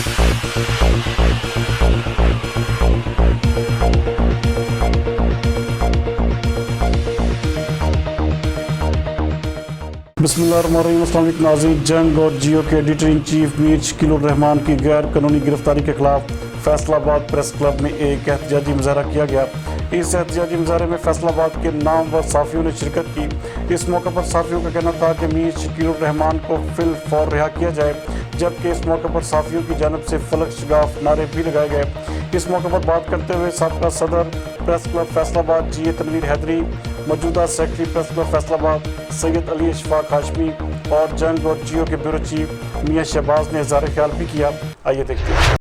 बिस्मिल्लाहिर्रहमानिर्रहीम। अस्सलाम वालेकुम नाज़रीन। जंग और जियो के editor in chief Mir Shakeel उर रहमान की गैर कानूनी गिरफ्तारी के खिलाफ फैसलाबाद प्रेस क्लब में एक एहतजाजी मुजाहरा किया गया। इस एहतजाजी मुजाहरे में फैसलाबाद के नामवर सहाफ़ियों ने शिरकत की। इस मौके पर सहाफ़ियों का कहना था कि मीर शकील उर रहमान को फिल फौर रिहा किया जाए, जबकि इस मौके पर सहाफ़ियों की जानब से फलक शगाफ नारे भी लगाए गए। इस मौके पर बात करते हुए साबका सदर प्रेस क्लब फैसलाबाद जी तनवीर हैदरी, मौजूदा secretary press club Faisalabad Syed Ali Ashfaq Hashmi और जंग और जियो के ब्यूरो चीफ मियां शहबाज ने इज़हार ख्याल भी किया। आइए देखते हैं।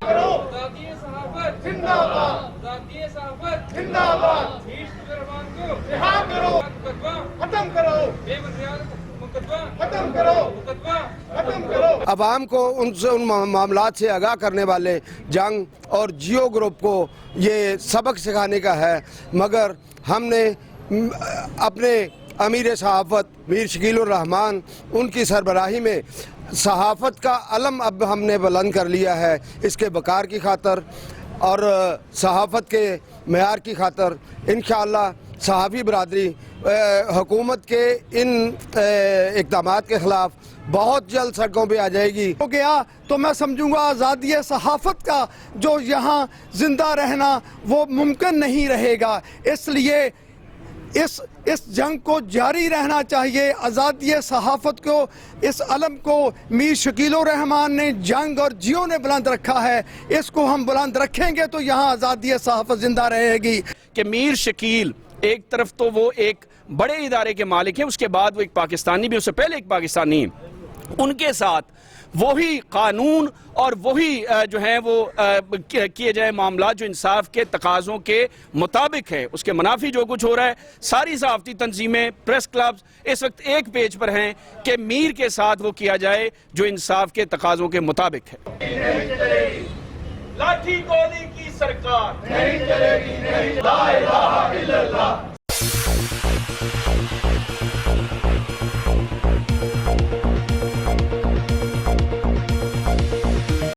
अवाम को उन मामलात से आगाह करने वाले जंग और जियो ग्रुप को ये सबक सिखाने का है, मगर हमने अपने अमीर सहाफ़त मीर शकील उर रहमान उनकी सरबराही में सहाफ़त का अलम अब हमने बुलंद कर लिया है। इसके वक़ार की खातर और सहाफ़त के मेयार की खातर इंशाअल्लाह सहाफ़ी बरादरी हुकूमत के इन इक़दामात के ख़िलाफ़ बहुत जल्द सड़कों पे आ जाएगी। हो गया तो मैं समझूंगा आज़ादी सहाफ़त का जो यहाँ ज़िंदा रहना वो मुमकिन नहीं रहेगा। इसलिए इस जंग को जारी रहना चाहिए। आज़ादी सहाफ़त को, इस अलम को मीर शकील उर रहमान ने, जंग और जियो ने बुलंद रखा है। इसको हम बुलंद रखेंगे तो यहाँ आज़ादी सहाफ़त ज़िंदा रहेगी। कि मीर शकील एक तरफ तो वो एक बड़े इदारे के मालिक हैं, उसके बाद वो एक पाकिस्तानी भी, उससे पहले एक पाकिस्तानी, उनके साथ वही कानून और वही जो है वो किए जाए मामला जो इंसाफ के तकाज़ों के मुताबिक है, उसके मुनाफी जो कुछ हो रहा है। सारी सहाफ़ती तंजीमें, प्रेस क्लब्स इस वक्त एक पेज पर हैं कि मीर के साथ वो किया जाए जो इंसाफ के तकाज़ों के मुताबिक है। लाठी गोली की सरकार नहीं चलेगी, नहीं ला इलाहा इल्लल्लाह।